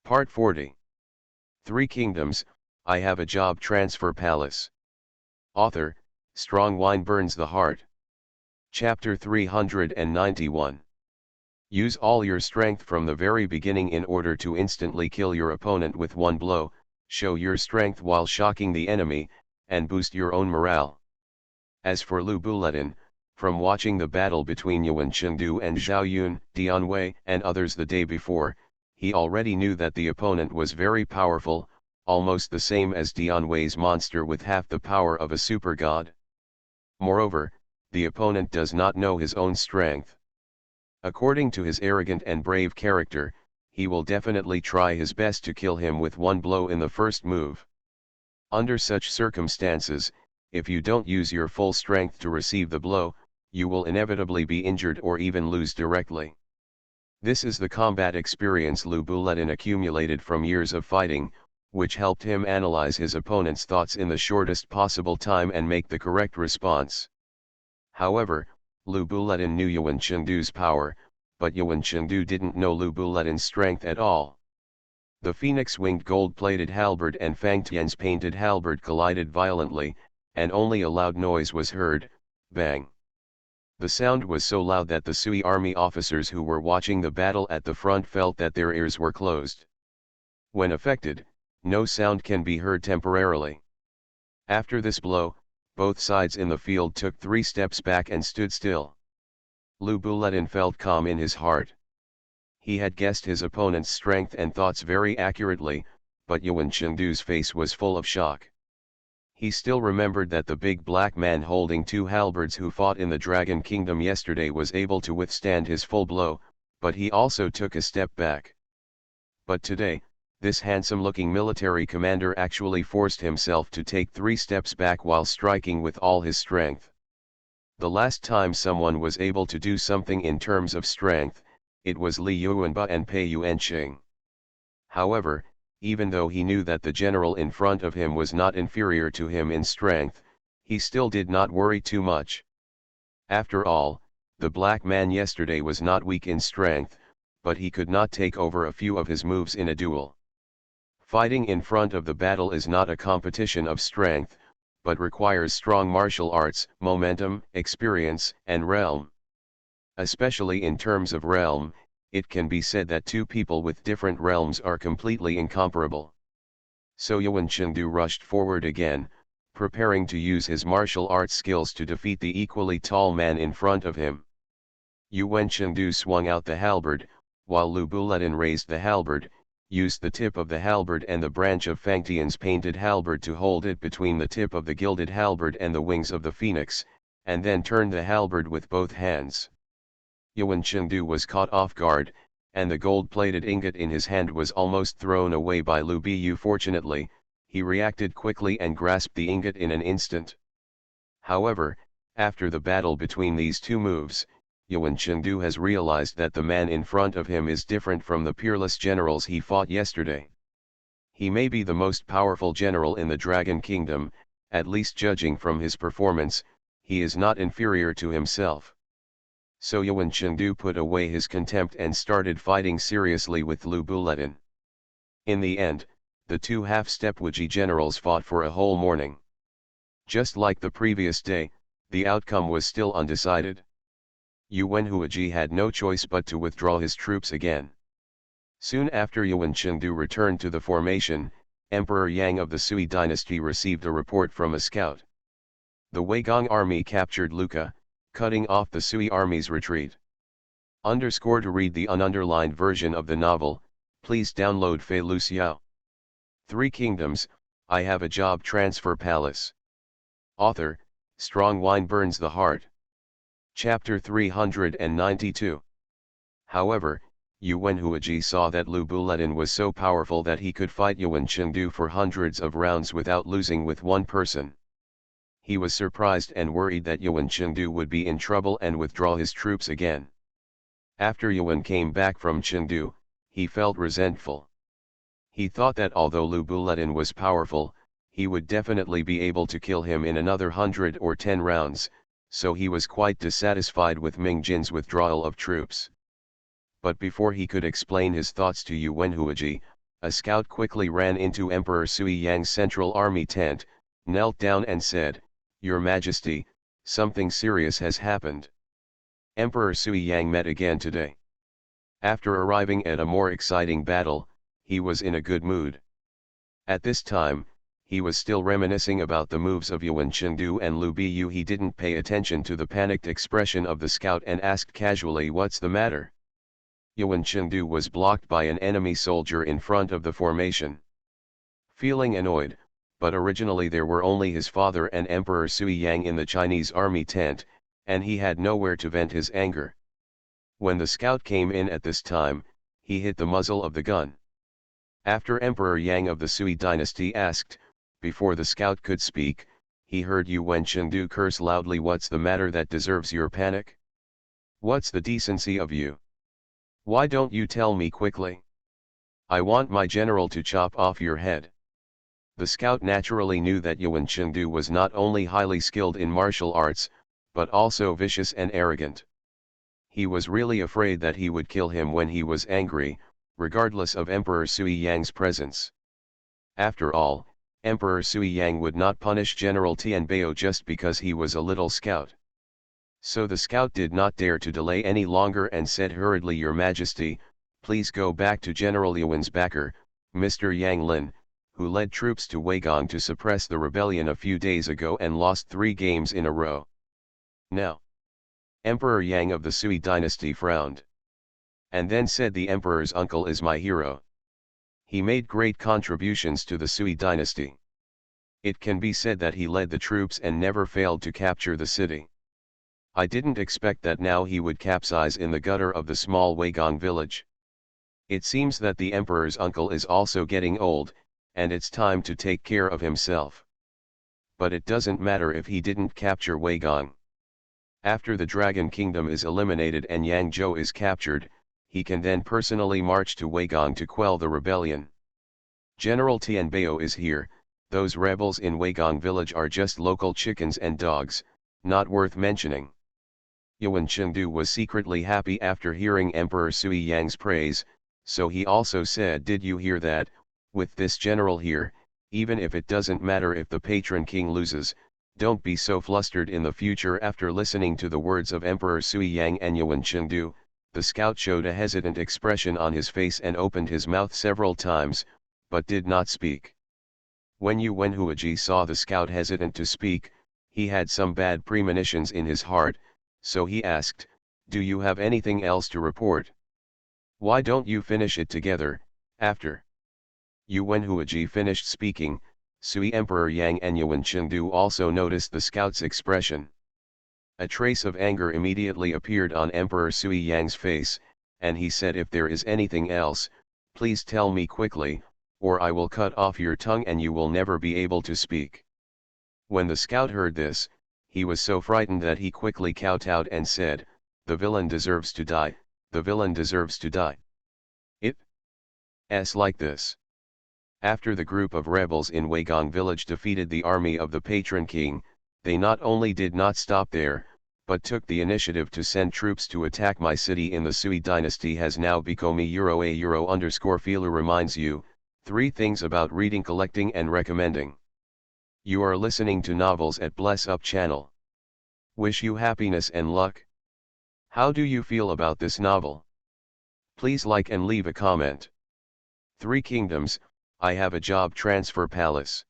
Part 40. Three Kingdoms, I Have a Job Transfer Palace. Author, Strong Wine Burns the Heart. Chapter 391. Use all your strength from the very beginning in order to instantly kill your opponent with one blow, show your strength while shocking the enemy, and boost your own morale. As for Lu Buletin, from watching the battle between Yuan Chengdu and Zhao Yun, Dian Wei and others the day before, he already knew that the opponent was very powerful, almost the same as Dian Wei's monster with half the power of a super god. Moreover, the opponent does not know his own strength. According to his arrogant and brave character, he will definitely try his best to kill him with one blow in the first move. Under such circumstances, if you don't use your full strength to receive the blow, you will inevitably be injured or even lose directly. This is the combat experience Lu Buletin accumulated from years of fighting, which helped him analyze his opponent's thoughts in the shortest possible time and make the correct response. However, Lu Buletin knew Yuan Chengdu's power, but Yuan Chengdu didn't know Lu Buletin's strength at all. The phoenix-winged gold-plated halberd and Fang Tian's painted halberd collided violently, and only a loud noise was heard, bang. The sound was so loud that the Sui army officers who were watching the battle at the front felt that their ears were closed. When affected, no sound can be heard temporarily. After this blow, both sides in the field took 3 steps back and stood still. Lu Buletin felt calm in his heart. He had guessed his opponent's strength and thoughts very accurately, but Yuan Chengdu's face was full of shock. He still remembered that the big black man holding 2 halberds who fought in the Dragon Kingdom yesterday was able to withstand his full blow, but he also took a step back. But today, this handsome-looking military commander actually forced himself to take 3 steps back while striking with all his strength. The last time someone was able to do something in terms of strength, it was Li Yuanba and Pei Yuanqing. However, even though he knew that the general in front of him was not inferior to him in strength, he still did not worry too much. After all, the black man yesterday was not weak in strength, but he could not take over a few of his moves in a duel. Fighting in front of the battle is not a competition of strength, but requires strong martial arts, momentum, experience, and realm. Especially in terms of realm, it can be said that 2 people with different realms are completely incomparable. So Yuan Chengdu rushed forward again, preparing to use his martial arts skills to defeat the equally tall man in front of him. Yuan Chengdu swung out the halberd, while Lu Buletin raised the halberd, used the tip of the halberd and the branch of Fang Tian's painted halberd to hold it between the tip of the gilded halberd and the wings of the phoenix, and then turned the halberd with both hands. Yuan Chengdu was caught off guard, and the gold-plated ingot in his hand was almost thrown away by Lu Bu. Fortunately, he reacted quickly and grasped the ingot in an instant. However, after the battle between these 2 moves, Yuan Chengdu has realized that the man in front of him is different from the peerless generals he fought yesterday. He may be the most powerful general in the Dragon Kingdom, at least judging from his performance, he is not inferior to himself. So Yuan Chengdu put away his contempt and started fighting seriously with Lu Buletin. In the end, the 2 half-step Wuji generals fought for a whole morning. Just like the previous day, the outcome was still undecided. Yuan Huaji had no choice but to withdraw his troops again. Soon after Yuan Chengdu returned to the formation, Emperor Yang of the Sui dynasty received a report from a scout. The Weigong army captured Lucca, cutting off the Sui army's retreat. To read the ununderlined version of the novel, please download Fei Lu Xiao. 3 Kingdoms, I Have a Job Transfer Palace. Author, Strong Wine Burns the Heart. Chapter 392. However, Yuan Huaji saw that Lu Buletin was so powerful that he could fight Yuan Chengdu for hundreds of rounds without losing with one person. He was surprised and worried that Yuan Chengdu would be in trouble and withdraw his troops again. After Yuan came back from Chengdu, he felt resentful. He thought that although Lu Buletin was powerful, he would definitely be able to kill him in another 100 or 10 rounds, so he was quite dissatisfied with Ming Jin's withdrawal of troops. But before he could explain his thoughts to Yuan Huaji, A scout quickly ran into Emperor Sui Yang's central army tent, knelt down and said, "Your Majesty, something serious has happened. Emperor Sui Yang met again today." After arriving at a more exciting battle, he was in a good mood. At this time, he was still reminiscing about the moves of Yuan Chengdu and Lu Biyu. He didn't pay attention to the panicked expression of the scout and asked casually, "What's the matter?" Yuan Chengdu was blocked by an enemy soldier in front of the formation. Feeling annoyed, but originally there were only his father and Emperor Sui Yang in the Chinese army tent, and he had nowhere to vent his anger. When the scout came in at this time, he hit the muzzle of the gun. After Emperor Yang of the Sui dynasty asked, before the scout could speak, he heard Yuan Chengdu curse loudly, "What's the matter that deserves your panic? What's the decency of you? Why don't you tell me quickly? I want my general to chop off your head." The scout naturally knew that Yuan Chengdu was not only highly skilled in martial arts, but also vicious and arrogant. He was really afraid that he would kill him when he was angry, regardless of Emperor Sui Yang's presence. After all, Emperor Sui Yang would not punish General Tianbao just because he was a little scout. So the scout did not dare to delay any longer and said hurriedly, "Your Majesty, please go back to General Yuan's backer, Mr. Yang Lin, who led troops to Weigong to suppress the rebellion a few days ago and lost 3 games in a row. Now." Emperor Yang of the Sui dynasty frowned. And then said, "The emperor's uncle is my hero. He made great contributions to the Sui dynasty. It can be said that he led the troops and never failed to capture the city. I didn't expect that now he would capsize in the gutter of the small Weigong village. It seems that the emperor's uncle is also getting old, and it's time to take care of himself. But it doesn't matter if he didn't capture Weigong. After the Dragon Kingdom is eliminated and Yangzhou is captured, he can then personally march to Weigong to quell the rebellion. General Tianbao is here. Those rebels in Weigong village are just local chickens and dogs, not worth mentioning." Yuan Chengdu was secretly happy after hearing Emperor Sui Yang's praise, so he also said, "Did you hear that? With this general here, even if it doesn't matter if the patron king loses, don't be so flustered in the future." After listening to the words of Emperor Sui Yang and Yuan Chengdu, the scout showed a hesitant expression on his face and opened his mouth several times, but did not speak. When Yuan Huaji saw the scout hesitant to speak, he had some bad premonitions in his heart, so he asked, "Do you have anything else to report? Why don't you finish it together, after?" Yuan Huaji finished speaking. Sui Emperor Yang and Yuan Chengdu also noticed the scout's expression. A trace of anger immediately appeared on Emperor Sui Yang's face, and he said, "If there is anything else, please tell me quickly, or I will cut off your tongue and you will never be able to speak." When the scout heard this, he was so frightened that he quickly kowtowed and said, "The villain deserves to die, the villain deserves to die. It's like this." After the group of rebels in Weigong village defeated the army of the patron king, they not only did not stop there, but took the initiative to send troops to attack my city in the Sui dynasty. Has now become _Filu reminds you, 3 things about reading, collecting and recommending. You are listening to novels at Bless Up channel. Wish you happiness and luck. How do you feel about this novel? Please like and leave a comment. 3 Kingdoms, I Have a Job Transfer Palace.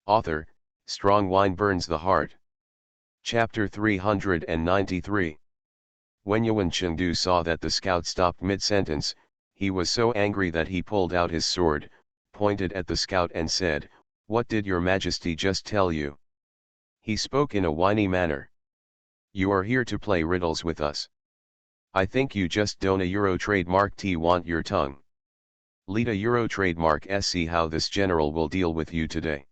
Author, Strong Wine Burns the Heart. Chapter 393. When Yuan Chengdu saw that the scout stopped mid-sentence, he was so angry that he pulled out his sword, pointed at the scout and said, "What did your Majesty just tell you?" He spoke in a whiny manner. "You are here to play riddles with us. I think you just don't a Euro trademark T want your tongue. Lead a Euro trademark S. See how this general will deal with you today."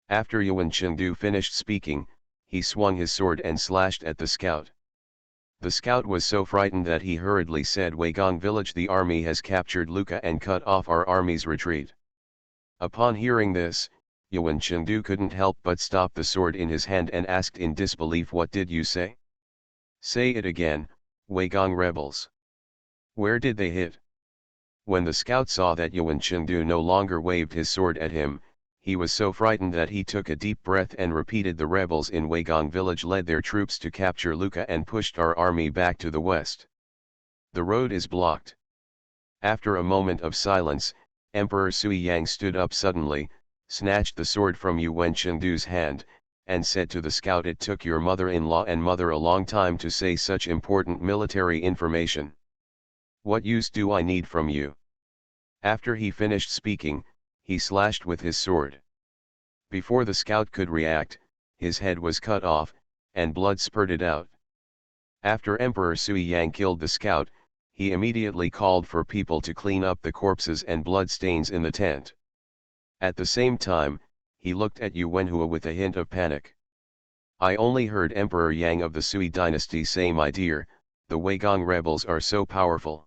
After Yuan Chengdu finished speaking, he swung his sword and slashed at the scout. The scout was so frightened that he hurriedly said, "Weigong village, the army has captured Luka and cut off our army's retreat." Upon hearing this, Yuan Chengdu couldn't help but stop the sword in his hand and asked in disbelief, "What did you say? Say it again, Weigong rebels. Where did they hit? When the scout saw that Yuan Chengdu no longer waved his sword at him, he was so frightened that he took a deep breath and repeated, "The rebels in Weigong village led their troops to capture Lucca and pushed our army back to the west. The road is blocked." After a moment of silence, Emperor Sui Yang stood up suddenly, snatched the sword from Yuan Chengdu's hand, and said to the scout, "It took your mother-in-law and mother a long time to say such important military information. What use do I need from you?" After he finished speaking, he slashed with his sword. Before the scout could react, his head was cut off, and blood spurted out. After Emperor Sui Yang killed the scout, he immediately called for people to clean up the corpses and blood stains in the tent. At the same time, he looked at Yu Wenhua with a hint of panic. "I only heard Emperor Yang of the Sui dynasty say, my dear, the Weigong rebels are so powerful.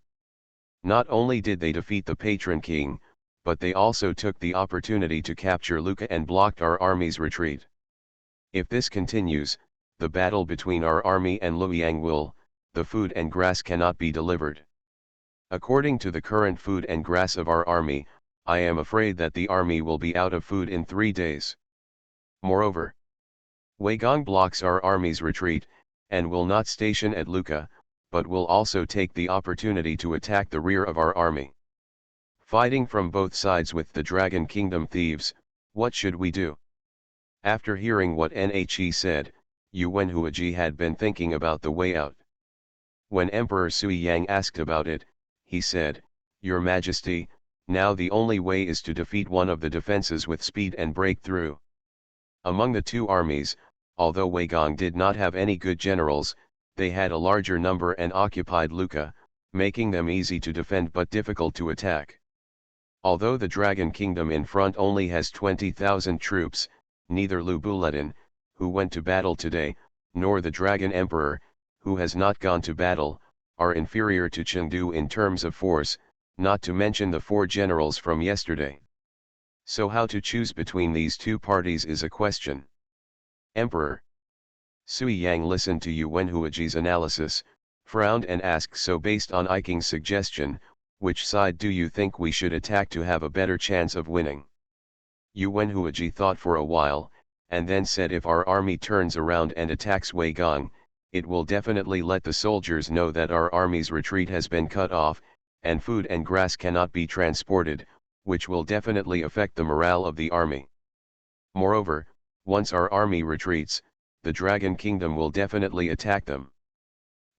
Not only did they defeat the patron king, but they also took the opportunity to capture Lucca and blocked our army's retreat. If this continues, the battle between our army and Luoyang will, the food and grass cannot be delivered. According to the current food and grass of our army, I am afraid that the army will be out of food in 3 days. Moreover, Weigong blocks our army's retreat, and will not station at Lucca, but will also take the opportunity to attack the rear of our army. Fighting from both sides with the Dragon Kingdom thieves, what should we do?" After hearing what Nhe said, Yu Wenhuaji had been thinking about the way out. When Emperor Sui Yang asked about it, he said, "Your Majesty, now the only way is to defeat one of the defenses with speed and break through." Among the two armies, although Weigong did not have any good generals, they had a larger number and occupied Lucca, making them easy to defend but difficult to attack. Although the Dragon Kingdom in front only has 20,000 troops, neither Lu Buledin, who went to battle today, nor the Dragon Emperor, who has not gone to battle, are inferior to Chengdu in terms of force, not to mention the 4 generals from yesterday. So how to choose between these two parties is a question. Emperor Sui Yang listened to Yu Wenhuaji's analysis, frowned and asked, "So based on Iking's suggestion, which side do you think we should attack to have a better chance of winning?" Yu Wenhuaji thought for a while, and then said, "If our army turns around and attacks Weigong, it will definitely let the soldiers know that our army's retreat has been cut off, and food and grass cannot be transported, which will definitely affect the morale of the army. Moreover, once our army retreats, the Dragon Kingdom will definitely attack them.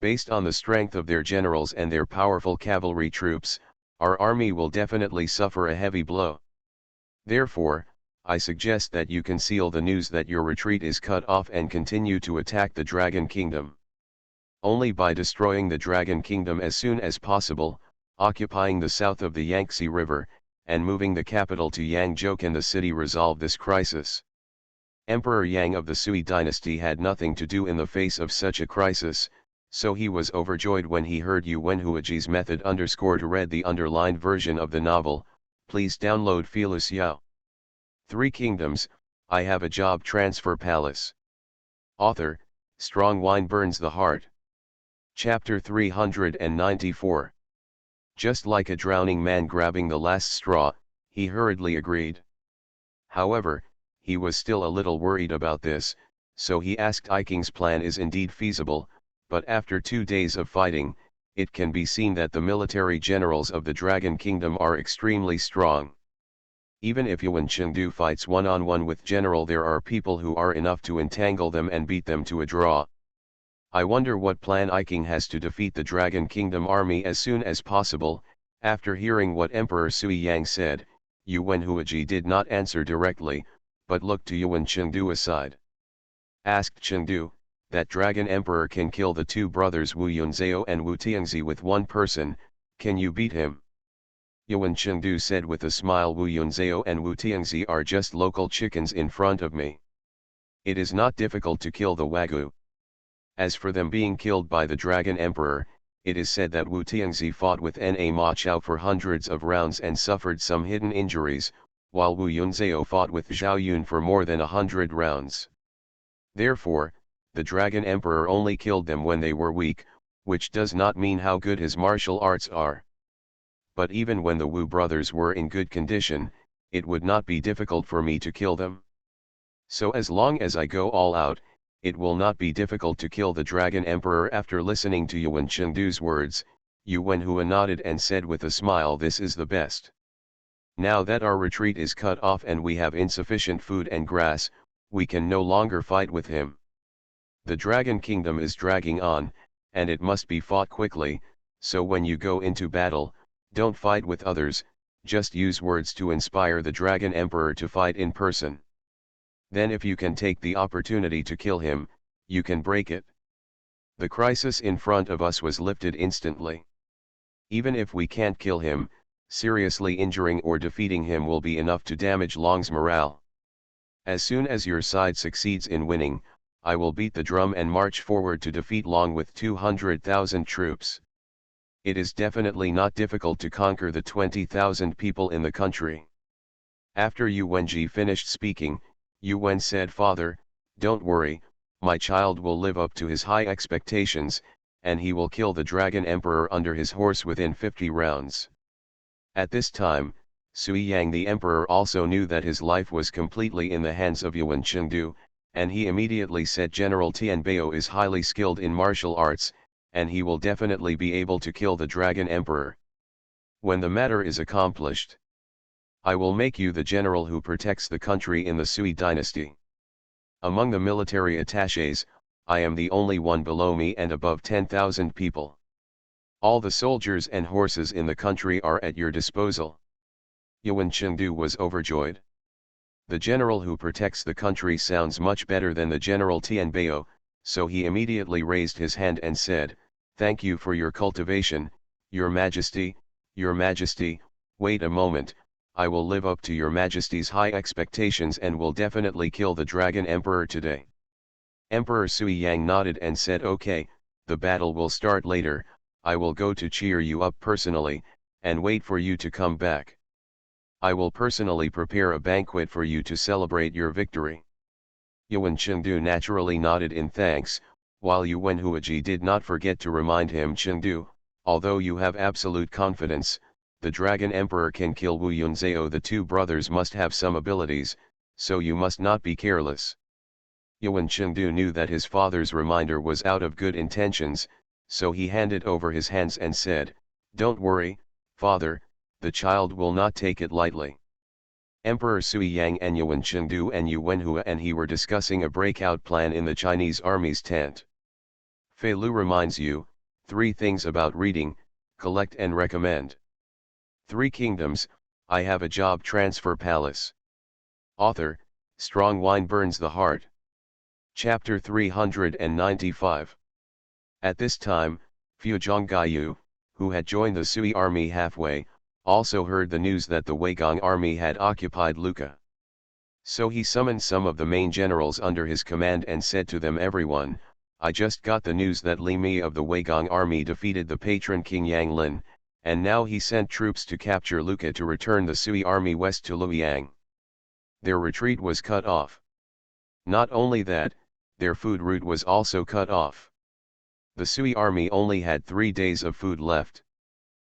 Based on the strength of their generals and their powerful cavalry troops, our army will definitely suffer a heavy blow. Therefore, I suggest that you conceal the news that your retreat is cut off and continue to attack the Dragon Kingdom. Only by destroying the Dragon Kingdom as soon as possible, occupying the south of the Yangtze River, and moving the capital to Yangzhou can the city resolve this crisis." Emperor Yang of the Sui dynasty had nothing to do in the face of such a crisis, so he was overjoyed when he heard Yu Wenhuaji's method underscored. To read the underlined version of the novel, please download Felus Yao. 3 Kingdoms, I Have a Job Transfer Palace. Author, Strong Wine Burns the Heart. Chapter 394. Just like a drowning man grabbing the last straw, he hurriedly agreed. However, he was still a little worried about this, so he asked Iking's plan is indeed feasible, but after 2 days of fighting, it can be seen that the military generals of the Dragon Kingdom are extremely strong. Even if Yuan Chengdu fights one-on-one with General, there are people who are enough to entangle them and beat them to a draw. I wonder what plan Iking has to defeat the Dragon Kingdom army as soon as possible. After hearing what Emperor Sui Yang said, Yu Wenhuaji did not answer directly, but looked to Yuan Chengdu aside. Asked Chengdu, "That Dragon Emperor can kill the 2 brothers Wu Yunzhao and Wu Tiangzi with one person, can you beat him?" Yuan Chengdu said with a smile, "Wu Yunzhao and Wu Tiangzi are just local chickens in front of me. It is not difficult to kill the Wagyu. As for them being killed by the Dragon Emperor, it is said that Wu Tiangzi fought with Na Ma Chao for hundreds of rounds and suffered some hidden injuries, while Wu Yunzhao fought with Zhao Yun for more than 100 rounds. Therefore, the Dragon Emperor only killed them when they were weak, which does not mean how good his martial arts are. but even when the Wu brothers were in good condition, it would not be difficult for me to kill them. So as long as I go all out, it will not be difficult to kill the Dragon Emperor. After listening to Yuan Chengdu's words, Yu Wenhua nodded and said with a smile, this is the best. Now that our retreat is cut off and we have insufficient food and grass, we can no longer fight with him. The Dragon Kingdom is dragging on, and it must be fought quickly, so when you go into battle, don't fight with others, just use words to inspire the Dragon Emperor to fight in person. Then if you can take the opportunity to kill him, you can break it. The crisis in front of us was lifted instantly. Even if we can't kill him, seriously injuring or defeating him will be enough to damage Long's morale. As soon as your side succeeds in winning, I will beat the drum and march forward to defeat Long with 200,000 troops. It is definitely not difficult to conquer the 20,000 people in the country. After Yu Wenji finished speaking, Yu Wen said, Father, don't worry, my child will live up to his high expectations, and he will kill the Dragon Emperor under his horse within 50 rounds. At this time, Sui Yang the Emperor also knew that his life was completely in the hands of Yuan Chengdu, and he immediately said, General Tianbao is highly skilled in martial arts, and he will definitely be able to kill the Dragon Emperor. When the matter is accomplished, I will make you the general who protects the country in the Sui dynasty. Among the military attachés, I am the only one below me and above 10,000 people. All the soldiers and horses in the country are at your disposal. Yuan Chengdu was overjoyed. The general who protects the country sounds much better than the General Tianbao, so he immediately raised his hand and said, Thank you for your cultivation, Your Majesty, wait a moment, I will live up to Your Majesty's high expectations and will definitely kill the Dragon Emperor today. Emperor Sui Yang nodded and said, Okay, the battle will start later, I will go to cheer you up personally, and wait for you to come back. I will personally prepare a banquet for you to celebrate your victory. Yuan Chengdu naturally nodded in thanks, while Yu Wenhuaji did not forget to remind him, Chengdu, although you have absolute confidence, the Dragon Emperor can kill Wu Yunzao. The two brothers must have some abilities, so you must not be careless. Yuan Chengdu knew that his father's reminder was out of good intentions, so he handed over his hands and said, Don't worry, father, the child will not take it lightly. Emperor Sui Yang and Yuan Chengdu and Yu Wenhua and he were discussing a breakout plan in the Chinese army's tent. Fei Lu reminds you, 3 things about reading, collect and recommend. 3 Kingdoms, I Have a Job Transfer Palace. Author, Strong Wine Burns the Heart. Chapter 395. At this time, Fu Zhonggaiyu, who had joined the Sui army halfway, also heard the news that the Weigong army had occupied Lucca. So he summoned some of the main generals under his command and said to them, Everyone, I just got the news that Li Mi of the Weigong army defeated the patron King Yang Lin, and now he sent troops to capture Lucca to return the Sui army west to Luoyang. Their retreat was cut off. Not only that, their food route was also cut off. The Sui army only had 3 days of food left.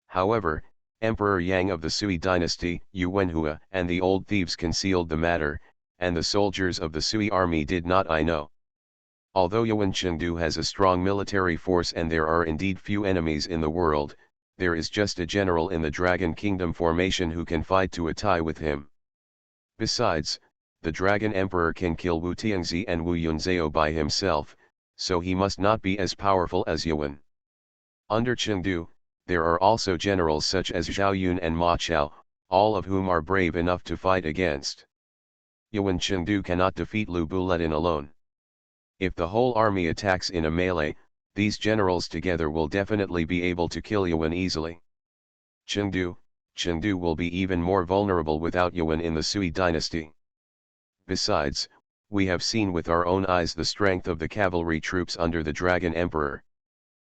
However, Emperor Yang of the Sui dynasty, Yu Wenhua, and the old thieves concealed the matter, and the soldiers of the Sui army did not know. Although Yuan Chengdu has a strong military force and there are indeed few enemies in the world, there is just a general in the Dragon Kingdom formation who can fight to a tie with him. Besides, the Dragon Emperor can kill Wu Tiangzi and Wu Yunzao by himself, so he must not be as powerful as Yuan. Under Chengdu, there are also generals such as Zhao Yun and Ma Chao, all of whom are brave enough to fight against. Yuan Chengdu cannot defeat Lu Buledin alone. If the whole army attacks in a melee, these generals together will definitely be able to kill Yuan easily. Chengdu will be even more vulnerable without Yuan in the Sui dynasty. Besides, we have seen with our own eyes the strength of the cavalry troops under the Dragon Emperor.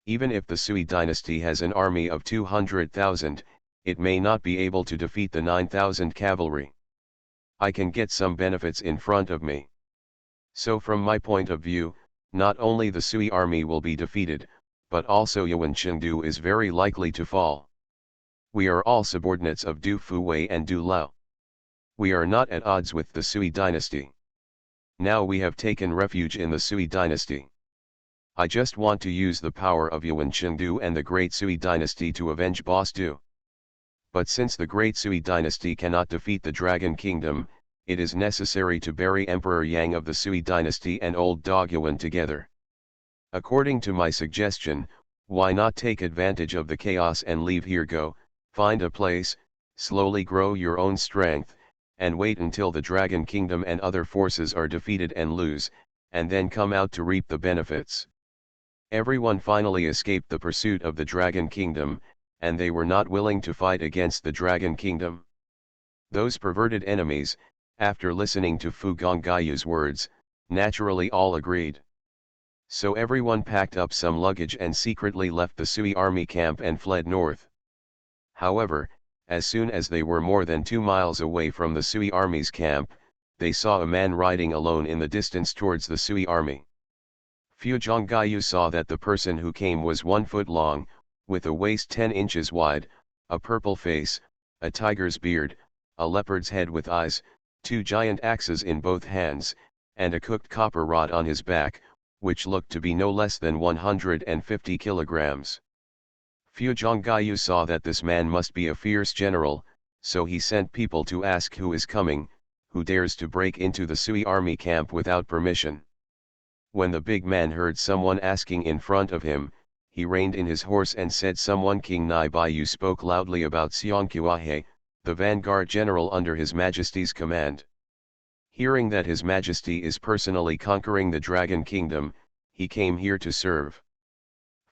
Even if the Sui dynasty has an army of 200,000, it may not be able to defeat the 9,000 cavalry. I can get some benefits in front of me. So from my point of view, not only the Sui army will be defeated, but also Yuan Chengdu is very likely to fall. We are all subordinates of Du Fuwei and Du Lao. We are not at odds with the Sui dynasty. Now we have taken refuge in the Sui dynasty. I just want to use the power of Yuan Chengdu and the Great Sui dynasty to avenge Boss Du. But since the Great Sui dynasty cannot defeat the Dragon Kingdom, it is necessary to bury Emperor Yang of the Sui dynasty and Old Dog Yuan together. According to my suggestion, why not take advantage of the chaos and leave here, go, find a place, slowly grow your own strength, and wait until the Dragon Kingdom and other forces are defeated and lose, and then come out to reap the benefits. Everyone finally escaped the pursuit of the Dragon Kingdom, and they were not willing to fight against the Dragon Kingdom. Those perverted enemies, after listening to Fu Gongayu's words, naturally all agreed. So everyone packed up some luggage and secretly left the Sui army camp and fled north. However, as soon as they were more than 2 miles away from the Sui army's camp, they saw a man riding alone in the distance towards the Sui army. Fu Zhonggayu saw that the person who came was 1 foot long, with a waist 10 inches wide, a purple face, a tiger's beard, a leopard's head with eyes, 2 giant axes in both hands, and a cooked copper rod on his back, which looked to be no less than 150 kilograms. Fu Zhonggayu saw that this man must be a fierce general, so he sent people to ask who is coming, who dares to break into the Sui army camp without permission. When the big man heard someone asking in front of him, he reined in his horse and said, "Someone." King Nai Baiyu spoke loudly about Xiongqiahe, the vanguard general under His Majesty's command. Hearing that His Majesty is personally conquering the Dragon Kingdom, he came here to serve.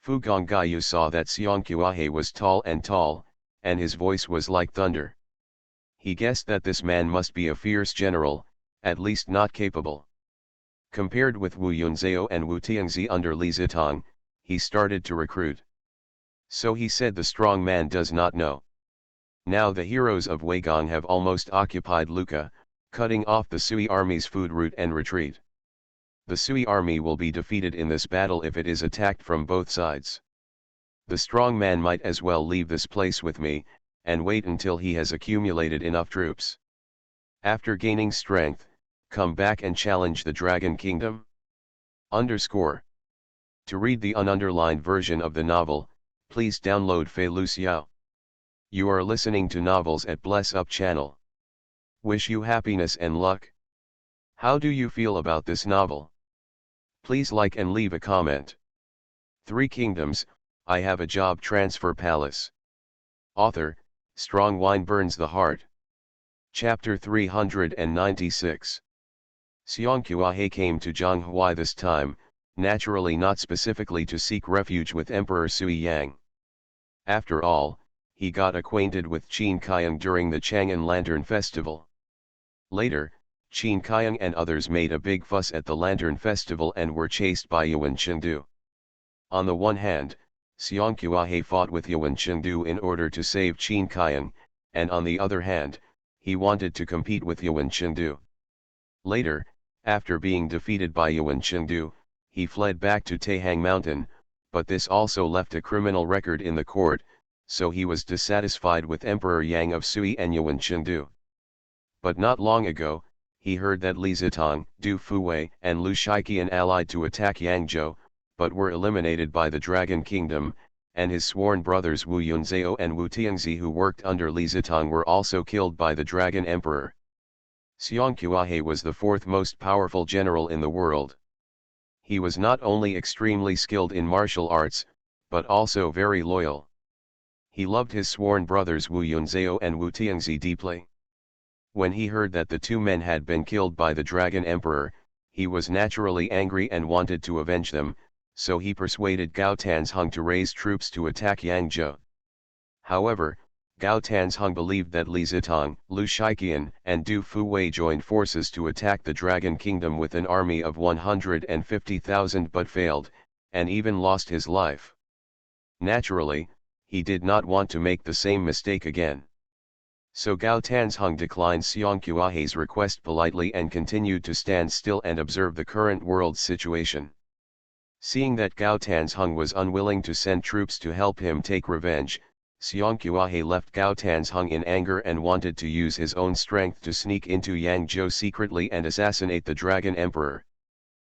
Fu Gonggayu saw that Xiongqiahe was tall, and his voice was like thunder. He guessed that this man must be a fierce general, at least not capable. Compared with Wu Yunzhao and Wu Tiangzi under Li Zitong, he started to recruit. So he said, the strong man does not know. Now the heroes of Weigong have almost occupied Lucca, cutting off the Sui army's food route and retreat. The Sui army will be defeated in this battle if it is attacked from both sides. The strong man might as well leave this place with me, and wait until he has accumulated enough troops. After gaining strength, come back and challenge the Dragon Kingdom. To read the ununderlined version of the novel, please download Fei Lu Xiao. You are listening to Novels at Bless Up channel. Wish you happiness and luck. How do you feel about this novel? Please like and leave a comment. 3 Kingdoms, I Have a Job Transfer Palace. Author, Strong Wine Burns the Heart. Chapter 396. Xiongqiahe came to Zhonghui this time, naturally not specifically to seek refuge with Emperor Sui Yang. After all, he got acquainted with Qin Kayang during the Chang'an Lantern Festival. Later, Qin Kayang and others made a big fuss at the Lantern Festival and were chased by Yuan Chengdu. On the one hand, Xiongqiahe fought with Yuan Chengdu in order to save Qin Kayang, and on the other hand, he wanted to compete with Yuan Chengdu. Later, after being defeated by Yuan Chengdu, he fled back to Taihang Mountain, but this also left a criminal record in the court, so he was dissatisfied with Emperor Yang of Sui and Yuan Chengdu. But not long ago, he heard that Li Zitong, Du Fuwei, and Lu Shiqian allied to attack Yangzhou, but were eliminated by the Dragon Kingdom, and his sworn brothers Wu Yunzhao and Wu Tiangzi, who worked under Li Zitong, were also killed by the Dragon Emperor. Xiongqiahe was the 4th most powerful general in the world. He was not only extremely skilled in martial arts, but also very loyal. He loved his sworn brothers Wu Yunzhao and Wu Tiangzi deeply. When he heard that the 2 men had been killed by the Dragon Emperor, he was naturally angry and wanted to avenge them, so he persuaded Gao Tanzhong to raise troops to attack Yangzhou. However, Gao Tanzhong believed that Li Zitong, Lu Shiqian, and Du Fuwei joined forces to attack the Dragon Kingdom with an army of 150,000 but failed, and even lost his life. Naturally, he did not want to make the same mistake again. So Gao Tanzhong declined Xiongqiahe's request politely and continued to stand still and observe the current world situation. Seeing that Gao Tanzhong was unwilling to send troops to help him take revenge, Xiongqiahe left Gaotan's hung in anger and wanted to use his own strength to sneak into Yangzhou secretly and assassinate the Dragon Emperor.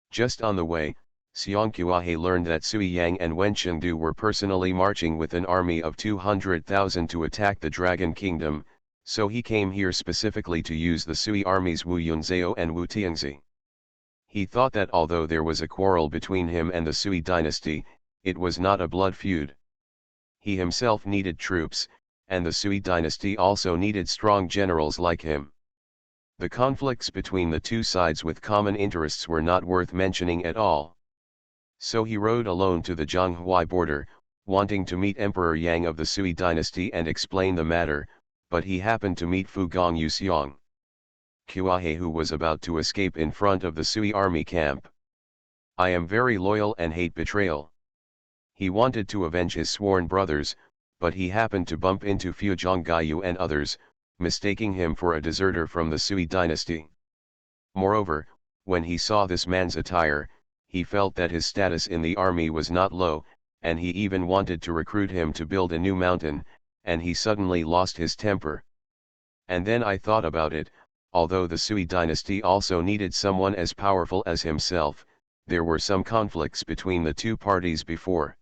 Just on the way, Xiongqiahe learned that Sui Yang and Wen Chengdu were personally marching with an army of 200,000 to attack the Dragon Kingdom, so he came here specifically to use the Sui armies Wu Yunzhao and Wu Tianzi. He thought that although there was a quarrel between him and the Sui dynasty, it was not a blood feud. He himself needed troops, and the Sui dynasty also needed strong generals like him. The conflicts between the two sides with common interests were not worth mentioning at all. So he rode alone to the Zhanghuai border, wanting to meet Emperor Yang of the Sui dynasty and explain the matter, but he happened to meet Fu Gongyu Xiong Qiahe, who was about to escape in front of the Sui army camp. I am very loyal and hate betrayal. He wanted to avenge his sworn brothers, but he happened to bump into Fu Zhonggayu and others, mistaking him for a deserter from the Sui dynasty. Moreover, when he saw this man's attire, he felt that his status in the army was not low, and he even wanted to recruit him to build a new mountain, and he suddenly lost his temper. And then I thought about it, although the Sui dynasty also needed someone as powerful as himself, there were some conflicts between the two parties before.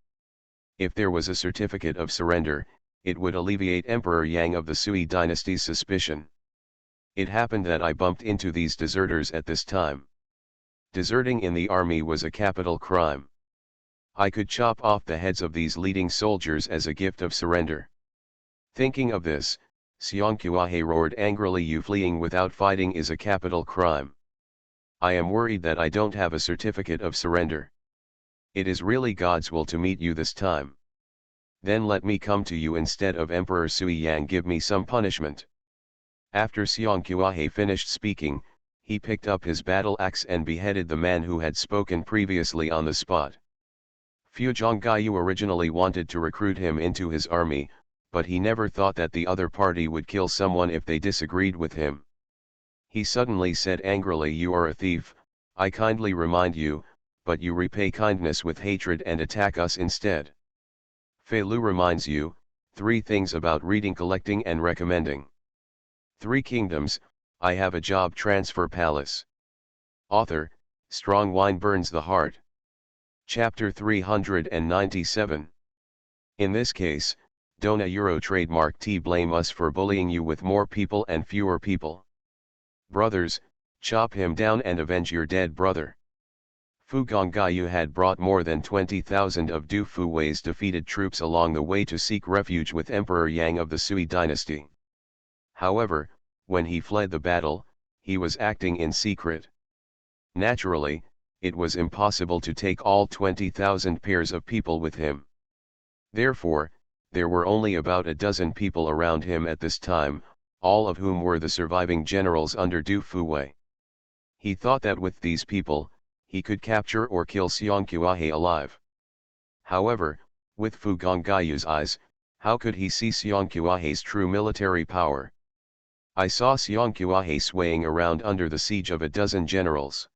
If there was a certificate of surrender, it would alleviate Emperor Yang of the Sui dynasty's suspicion. It happened that I bumped into these deserters at this time. Deserting in the army was a capital crime. I could chop off the heads of these leading soldiers as a gift of surrender. Thinking of this, Xiongqiahe roared angrily, "You fleeing without fighting is a capital crime. I am worried that I don't have a certificate of surrender. It is really God's will to meet you this time. Then let me come to you instead of Emperor Sui Yang. Give me some punishment." After Xiongqiahe finished speaking, he picked up his battle axe and beheaded the man who had spoken previously on the spot. Fu Zhonggayu originally wanted to recruit him into his army, but he never thought that the other party would kill someone if they disagreed with him. He suddenly said angrily, "You are a thief, I kindly remind you, but you repay kindness with hatred and attack us instead." Fei Lu reminds you, 3 things about reading, collecting and recommending. 3 Kingdoms, I Have a Job Transfer Palace. Author, Strong Wine Burns the Heart. Chapter 397. In this case, don't a Euro trademark T blame us for bullying you with more people and fewer people. Brothers, chop him down and avenge your dead brother. Fu Gonggayu had brought more than 20,000 of Du Fuwei's defeated troops along the way to seek refuge with Emperor Yang of the Sui dynasty. However, when he fled the battle, he was acting in secret. Naturally, it was impossible to take all 20,000 pairs of people with him. Therefore, there were only about a dozen people around him at this time, all of whom were the surviving generals under Du Fuwei. He thought that with these people, he could capture or kill Xiongqiahe alive. However, with Fu Gonggayu's eyes, how could he see Xiongqiahe's true military power? I saw Xiongqiahe swaying around under the siege of a dozen generals.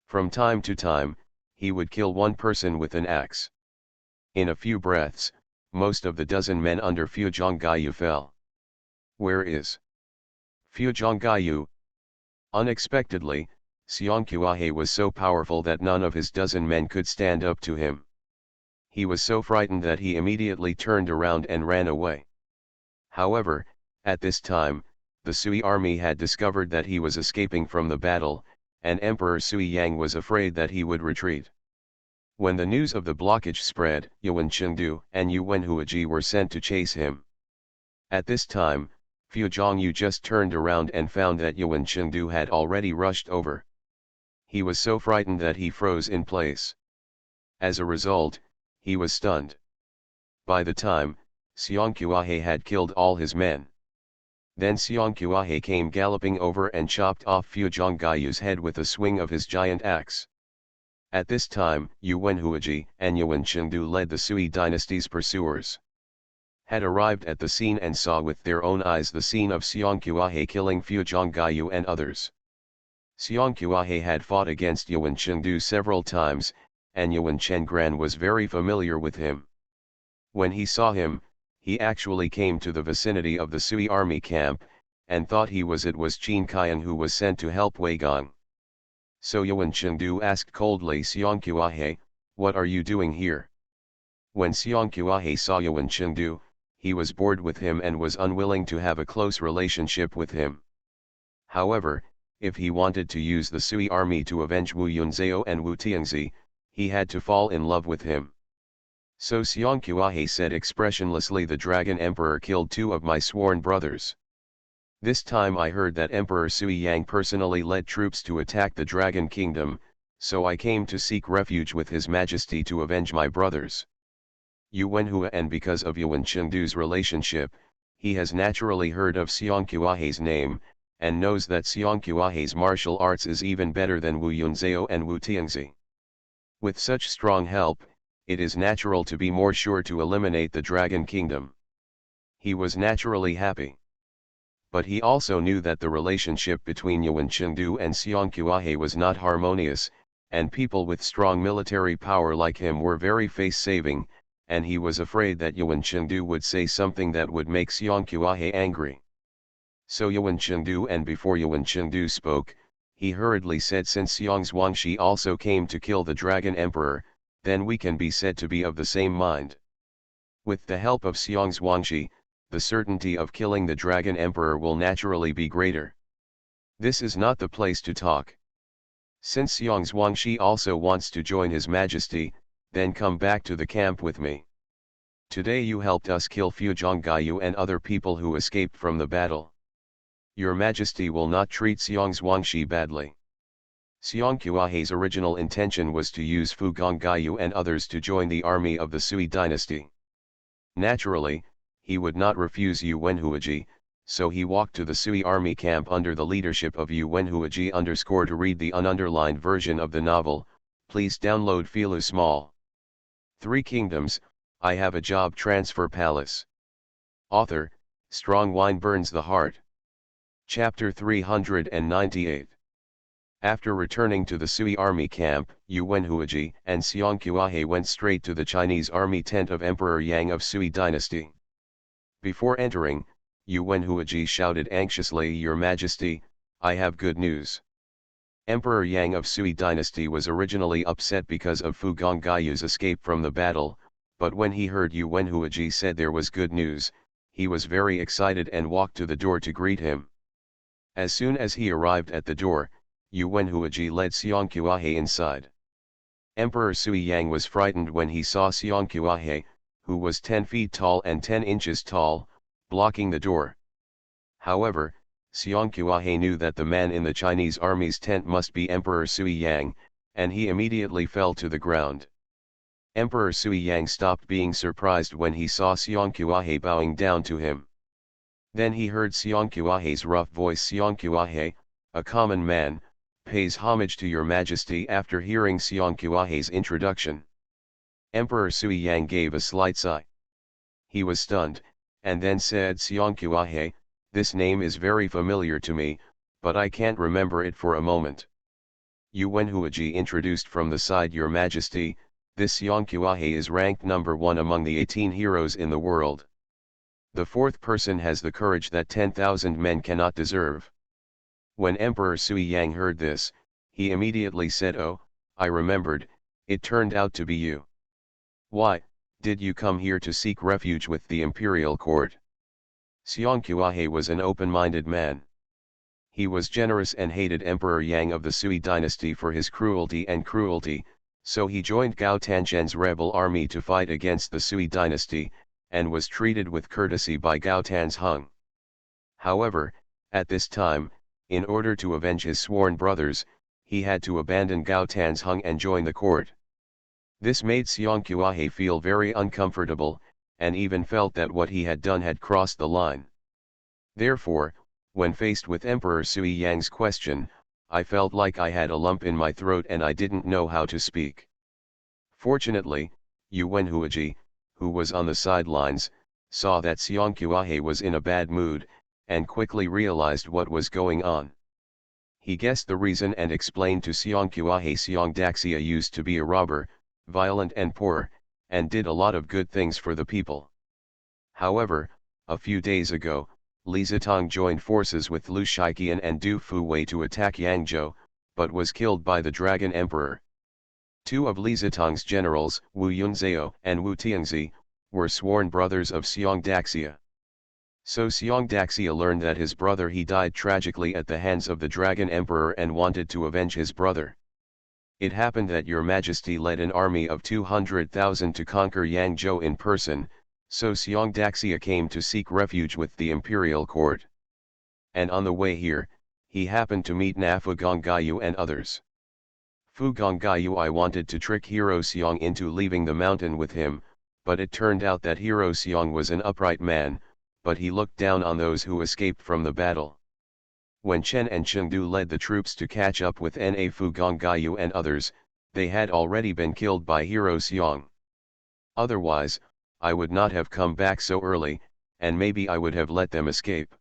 From time to time, he would kill one person with an axe. In a few breaths, most of the dozen men under Fu Zhonggayu fell. Where is Fu Zhonggayu? Unexpectedly, Xiongqiahe was so powerful that none of his dozen men could stand up to him. He was so frightened that he immediately turned around and ran away. However, at this time, the Sui army had discovered that he was escaping from the battle, and Emperor Sui Yang was afraid that he would retreat. When the news of the blockage spread, Yuan Chengdu and Yuan Huaji were sent to chase him. At this time, Fu Zhongyu just turned around and found that Yuan Chengdu had already rushed over. He was so frightened that he froze in place. As a result, he was stunned. By the time, Xiongqiahe had killed all his men. Then Xiongqiahe came galloping over and chopped off Fu Zhonggayu's head with a swing of his giant axe. At this time, Yuan Huaji and Yuan Chengdu led the Sui dynasty's pursuers. Had arrived at the scene and saw with their own eyes the scene of Xiongqiahe killing Fu Zhonggayu and others. Xiongqiahe had fought against Yuan Chengdu several times, and Yuan Chenggran was very familiar with him. When he saw him, he actually came to the vicinity of the Sui army camp, and thought it was Qin Qian who was sent to help Wei Gong. So Yuan Chengdu asked coldly Xiong Qiahe, "What are you doing here?" When Xiong Qiahe saw Yuan Chengdu, he was bored with him and was unwilling to have a close relationship with him. However, if he wanted to use the Sui army to avenge Wu Yunzhao and Wu Tiangzi, he had to fall in love with him. So Xiong Qiahe said expressionlessly, "The Dragon Emperor killed 2 of my sworn brothers. This time I heard that Emperor Sui Yang personally led troops to attack the Dragon Kingdom, so I came to seek refuge with His Majesty to avenge my brothers." Yu Wenhua, and because of Yuan Chengdu's relationship, he has naturally heard of Xiong Qiahe's name, and knows that Xiong Qiahe's martial arts is even better than Wu Yunzhao and Wu Tiangzi. With such strong help, it is natural to be more sure to eliminate the Dragon Kingdom. He was naturally happy. But he also knew that the relationship between Yuan Chengdu and Xiong Qiahe was not harmonious, and people with strong military power like him were very face-saving, and he was afraid that Yuan Chengdu would say something that would make Xiong Qiahe angry. So Yuan Chengdu, and before Yuan Chengdu spoke, he hurriedly said, "Since Xiong Zhuangxi also came to kill the Dragon Emperor, then we can be said to be of the same mind. With the help of Xiong Zhuangxi, the certainty of killing the Dragon Emperor will naturally be greater. This is not the place to talk. Since Xiong Zhuangxi also wants to join His Majesty, then come back to the camp with me. Today you helped us kill Fu Zhonggayu and other people who escaped from the battle. Your Majesty will not treat Xiong Zhuangxi badly." Xiong Qiahe's original intention was to use Fu Gonggayu and others to join the army of the Sui dynasty. Naturally, he would not refuse Yu Wenhuaji, so he walked to the Sui army camp under the leadership of Yu Wenhuaji. To read the ununderlined version of the novel, please download Filu Small. 3 Kingdoms, I Have a Job Transfer Palace. Author, Strong Wine Burns the Heart. Chapter 398. After returning to the Sui army camp, Yu Wenhuaji and Xiong Qiahe went straight to the Chinese army tent of Emperor Yang of Sui dynasty. Before entering, Yu Wenhuaji shouted anxiously, "Your Majesty, I have good news." Emperor Yang of Sui dynasty was originally upset because of Fu Gonggayu's escape from the battle, but when he heard Yu Wenhuaji said there was good news, he was very excited and walked to the door to greet him. As soon as he arrived at the door, Yu Wenhuaji led Xiong Qiahe inside. Emperor Sui Yang was frightened when he saw Xiong Qiahe, who was 10 feet tall and 10 inches tall, blocking the door. However, Xiong Qiahe knew that the man in the Chinese army's tent must be Emperor Sui Yang, and he immediately fell to the ground. Emperor Sui Yang stopped being surprised when he saw Xiong Qiahe bowing down to him. Then he heard Xiong Qiahe's rough voice, "Xiong Qiahe, a common man, pays homage to your Majesty." After hearing Xiong Qiahe's introduction, Emperor Sui Yang gave a slight sigh. He was stunned, and then said, "Xiong Qiahe, this name is very familiar to me, but I can't remember it for a moment." Yu Wenhuaji introduced from the side, "Your Majesty, this Xiong Qiahe is ranked number 1 among the 18 heroes in the world. The 4th person has the courage that 10,000 men cannot deserve." When Emperor Sui Yang heard this, he immediately said, "Oh, I remembered, it turned out to be you. Why, did you come here to seek refuge with the imperial court?" Xiong Qiahe was an open-minded man. He was generous and hated Emperor Yang of the Sui dynasty for his cruelty, so he joined Gao Tanzhen's rebel army to fight against the Sui dynasty, and was treated with courtesy by Gao Tanzheng. However, at this time, in order to avenge his sworn brothers, he had to abandon Gao Tanzheng and join the court. This made Xiong Qiahe feel very uncomfortable, and even felt that what he had done had crossed the line. Therefore, when faced with Emperor Sui Yang's question, I felt like I had a lump in my throat and I didn't know how to speak. Fortunately, Yu Wenhuaji, who was on the sidelines, saw that Xiong Qiahe was in a bad mood, and quickly realized what was going on. He guessed the reason and explained to Xiong Qiahe, "Xiong Daxia used to be a robber, violent and poor, and did a lot of good things for the people. However, a few days ago, Li Zitong joined forces with Lu Shiqian and Du Fuwei to attack Yangzhou, but was killed by the Dragon Emperor. Two of Li Zitong's generals, Wu Yunzhao and Wu Tianzi, were sworn brothers of Xiong Daxia. So Xiong Daxia learned that his brother he died tragically at the hands of the Dragon Emperor and wanted to avenge his brother. It happened that your majesty led an army of 200,000 to conquer Yangzhou in person, so Xiong Daxia came to seek refuge with the imperial court. And on the way here, he happened to meet Na Fu Gonggayu and others. Fu Gonggayu I wanted to trick Hero Xiong into leaving the mountain with him, but it turned out that Hero Xiong was an upright man, but he looked down on those who escaped from the battle. When Chen and Chengdu led the troops to catch up with Na Fu Gonggayu and others, they had already been killed by Hero Xiong. Otherwise, I would not have come back so early, and maybe I would have let them escape.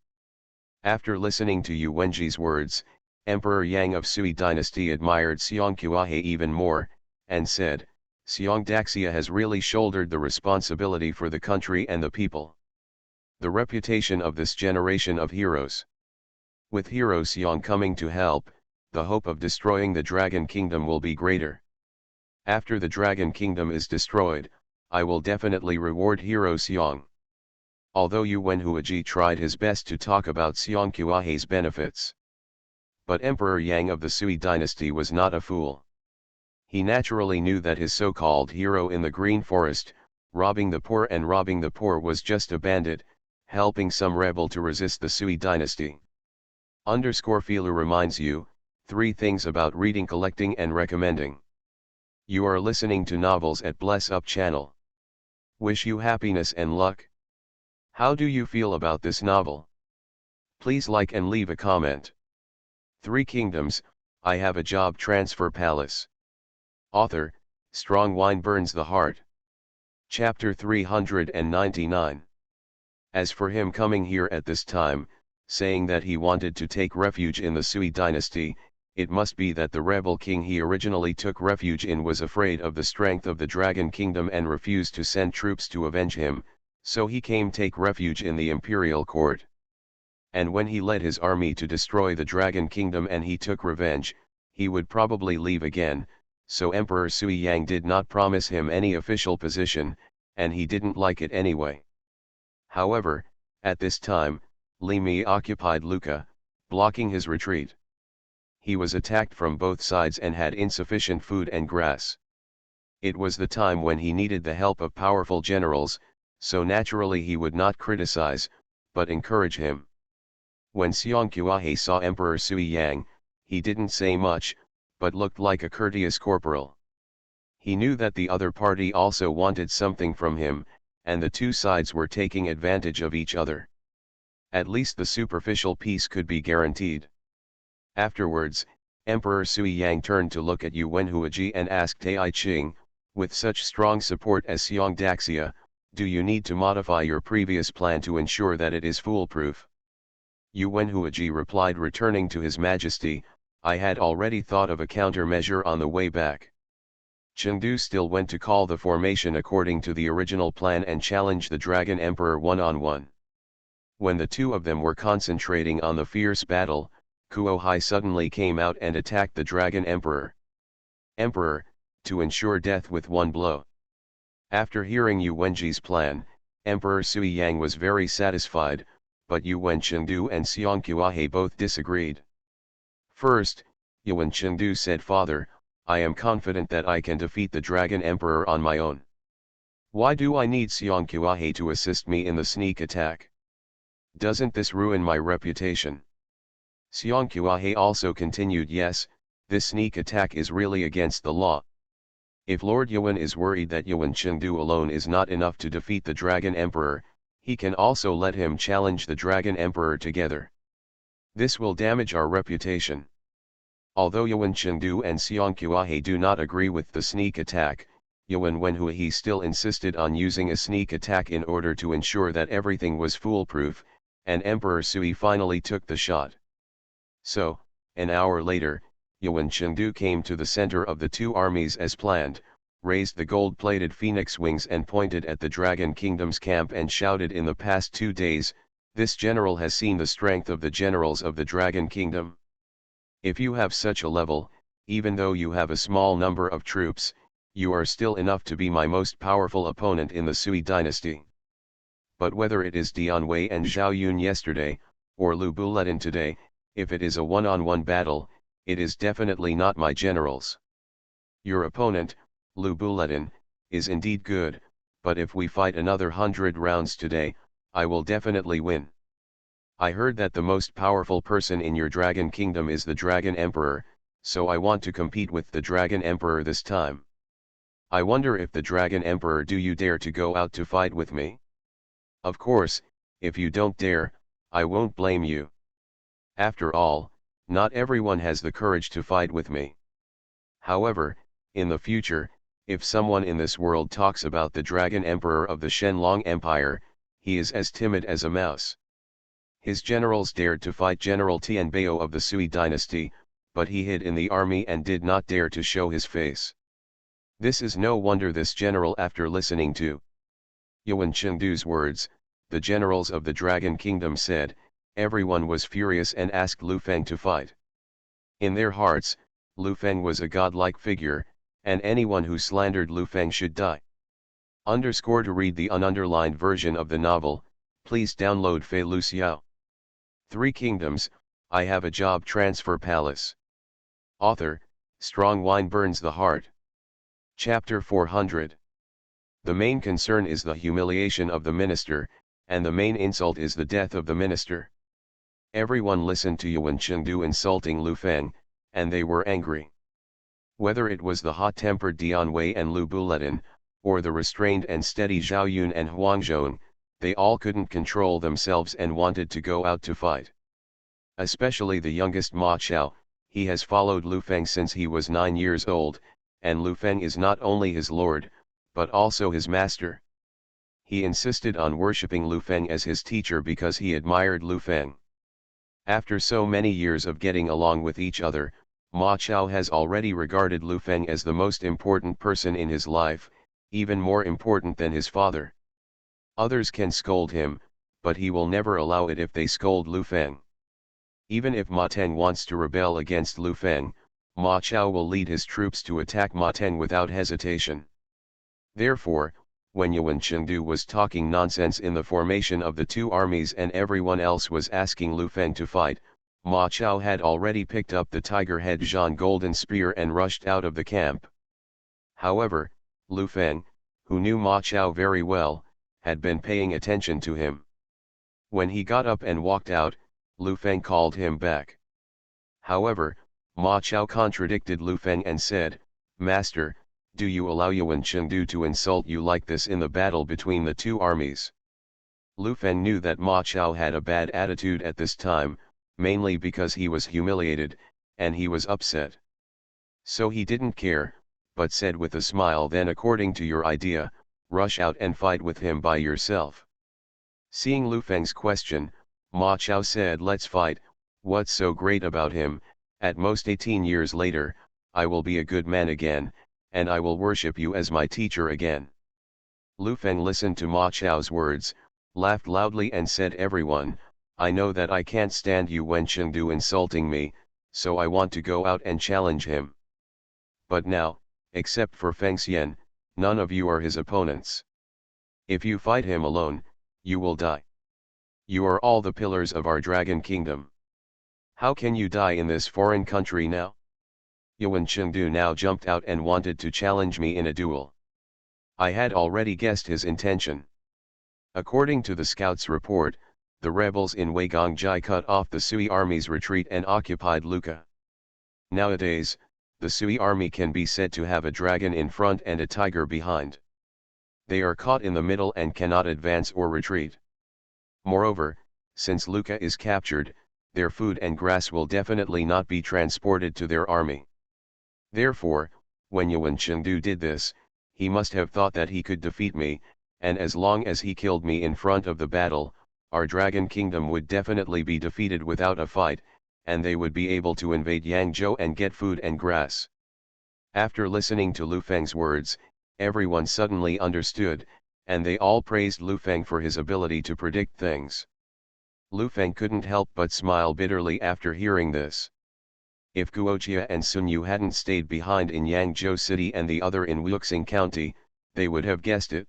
After listening to Yu Wenji's words, Emperor Yang of Sui dynasty admired Xiong Qiuhe even more, and said, Xiong Daxia has really shouldered the responsibility for the country and the people. The reputation of this generation of heroes. With Hero Xiong coming to help, the hope of destroying the Dragon Kingdom will be greater. After the Dragon Kingdom is destroyed, I will definitely reward Hero Xiong. Although Yu Wenhuaji tried his best to talk about Xiong Qiuhe's benefits. But Emperor Yang of the Sui dynasty was not a fool. He naturally knew that his so-called hero in the Green Forest, robbing the poor was just a bandit, helping some rebel to resist the Sui dynasty. Filu reminds you, 3 things about reading, collecting and recommending. You are listening to novels at Bless Up channel. Wish you happiness and luck. How do you feel about this novel? Please like and leave a comment. 3 Kingdoms, I Have a Job Transfer Palace. Author, Strong Wine Burns the Heart. Chapter 399. As for him coming here at this time, saying that he wanted to take refuge in the Sui dynasty, it must be that the rebel king he originally took refuge in was afraid of the strength of the Dragon Kingdom and refused to send troops to avenge him, so he came take refuge in the imperial court. And when he led his army to destroy the Dragon Kingdom and he took revenge, he would probably leave again, so Emperor Sui Yang did not promise him any official position, and he didn't like it anyway. However, at this time, Li Mi occupied Lucca, blocking his retreat. He was attacked from both sides and had insufficient food and grass. It was the time when he needed the help of powerful generals, so naturally he would not criticize, but encourage him. When Xiong Qiuhe saw Emperor Sui Yang, he didn't say much, but looked like a courteous corporal. He knew that the other party also wanted something from him, and the two sides were taking advantage of each other. At least the superficial peace could be guaranteed. Afterwards, Emperor Sui Yang turned to look at Yu Wenhuaji and asked Tai Ching, with such strong support as Xiong Daxia, do you need to modify your previous plan to ensure that it is foolproof? Yu Wenhuaji replied, returning to His Majesty, I had already thought of a countermeasure on the way back. Chengdu still went to call the formation according to the original plan and challenge the Dragon Emperor one-on-one. When the two of them were concentrating on the fierce battle, Kuo-hai suddenly came out and attacked the Dragon Emperor. Emperor, to ensure death with one blow. After hearing Yu Wenji's plan, Emperor Sui Yang was very satisfied, but Yu Wen Chengdu and Xiong Qiuhe both disagreed. First, Yu Wen Chengdu said, Father, I am confident that I can defeat the Dragon Emperor on my own. Why do I need Xiong Qiuhe to assist me in the sneak attack? Doesn't this ruin my reputation? Xiong Qiuhe also continued, yes, this sneak attack is really against the law. If Lord Yuan is worried that Yuan Chengdu alone is not enough to defeat the Dragon Emperor, he can also let him challenge the Dragon Emperor together. This will damage our reputation. Although Yuan Chengdu and Xiong Qiuhe do not agree with the sneak attack, Yuan Wenhui still insisted on using a sneak attack in order to ensure that everything was foolproof, and Emperor Sui finally took the shot. So, an hour later, Yuan Chengdu came to the center of the two armies as planned, raised the gold-plated phoenix wings and pointed at the Dragon Kingdom's camp and shouted, "In the past 2 days, this general has seen the strength of the generals of the Dragon Kingdom. If you have such a level, even though you have a small number of troops, you are still enough to be my most powerful opponent in the Sui dynasty. But whether it is Dian Wei and Zhao Yun yesterday, or Lu Buletin today, if it is a one-on-one battle, it is definitely not my generals. Your opponent, Lu Buletin, is indeed good, but if we fight another 100 rounds today, I will definitely win. I heard that the most powerful person in your Dragon Kingdom is the Dragon Emperor, so I want to compete with the Dragon Emperor this time. I wonder if the Dragon Emperor, do you dare to go out to fight with me? Of course, if you don't dare, I won't blame you. After all, not everyone has the courage to fight with me. However, in the future, if someone in this world talks about the Dragon Emperor of the Shenlong Empire, he is as timid as a mouse. His generals dared to fight General Tianbao of the Sui dynasty, but he hid in the army and did not dare to show his face. This is no wonder this general, after listening to Yuan Chengdu's words, the generals of the Dragon Kingdom said, everyone was furious and asked Lu Feng to fight. In their hearts, Lu Feng was a godlike figure, and anyone who slandered Lu Feng should die. To read the ununderlined version of the novel, please download Fei Lu Xiao. 3 Kingdoms, I Have a Job Transfer Palace. Author, Strong Wine Burns the Heart. Chapter 400. The main concern is the humiliation of the minister, and the main insult is the death of the minister. Everyone listened to Yuan Chengdu insulting Lu Feng, and they were angry. Whether it was the hot-tempered Dian Wei and Lu Buletin, or the restrained and steady Zhao Yun and Huang Zhong, they all couldn't control themselves and wanted to go out to fight. Especially the youngest Ma Chao, he has followed Lu Feng since he was 9 years old, and Lu Feng is not only his lord, but also his master. He insisted on worshipping Lu Feng as his teacher because he admired Lu Feng. After so many years of getting along with each other, Ma Chao has already regarded Lu Feng as the most important person in his life, even more important than his father. Others can scold him, but he will never allow it if they scold Lu Feng. Even if Ma Teng wants to rebel against Lu Feng, Ma Chao will lead his troops to attack Ma Teng without hesitation. Therefore, when Yuan Chengdu was talking nonsense in the formation of the 2 armies and everyone else was asking Lu Feng to fight, Ma Chao had already picked up the tiger head Zhan golden spear and rushed out of the camp. However, Lu Feng, who knew Ma Chao very well, had been paying attention to him. When he got up and walked out, Lu Feng called him back. However, Ma Chao contradicted Lu Feng and said, "Master, do you allow Yuan Chengdu to insult you like this in the battle between the 2 armies?" Lu Feng knew that Ma Chao had a bad attitude at this time, mainly because he was humiliated, and he was upset. So he didn't care, but said with a smile, "Then according to your idea, rush out and fight with him by yourself." Seeing Lu Feng's question, Ma Chao said, "Let's fight, what's so great about him? At most 18 years later, I will be a good man again, and I will worship you as my teacher again." Lu Feng listened to Ma Chao's words, laughed loudly and said, "Everyone, I know that I can't stand Yuan Chengdu insulting me, so I want to go out and challenge him. But now, except for Feng Xian, none of you are his opponents. If you fight him alone, you will die. You are all the pillars of our Dragon Kingdom. How can you die in this foreign country now?" Yuan Chengdu now jumped out and wanted to challenge me in a duel. I had already guessed his intention. According to the scouts' report, the rebels in Weigongji cut off the Sui army's retreat and occupied Lucca. Nowadays, the Sui army can be said to have a dragon in front and a tiger behind. They are caught in the middle and cannot advance or retreat. Moreover, since Lucca is captured, their food and grass will definitely not be transported to their army. Therefore, when Yuan Chengdu did this, he must have thought that he could defeat me, and as long as he killed me in front of the battle, our Dragon Kingdom would definitely be defeated without a fight, and they would be able to invade Yangzhou and get food and grass. After listening to Lu Feng's words, Everyone suddenly understood, and they all praised Lu Feng for his ability to predict things. Lu Feng couldn't help but smile bitterly after hearing this. If Guojia and Sun Yu hadn't stayed behind in Yangzhou City and the other in Wuxing County, they would have guessed it.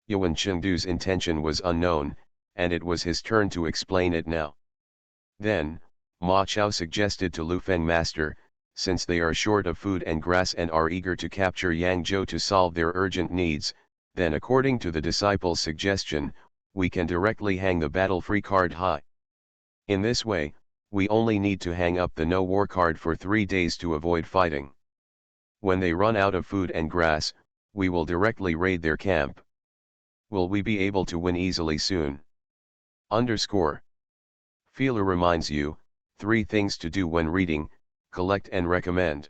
Yuan Chengdu's intention was unknown, and it was his turn to explain it now. Then, Ma Chao suggested to Lu Feng, Master, since they are short of food and grass and are eager to capture Yangzhou to solve their urgent needs, then according to the disciple's suggestion, we can directly hang the battle-free card high. In this way, we only need to hang up the no-war card for 3 days to avoid fighting. When they run out of food and grass, we will directly raid their camp. Will we be able to win easily soon? Feeler reminds you, 3 things to do when reading, collect and recommend.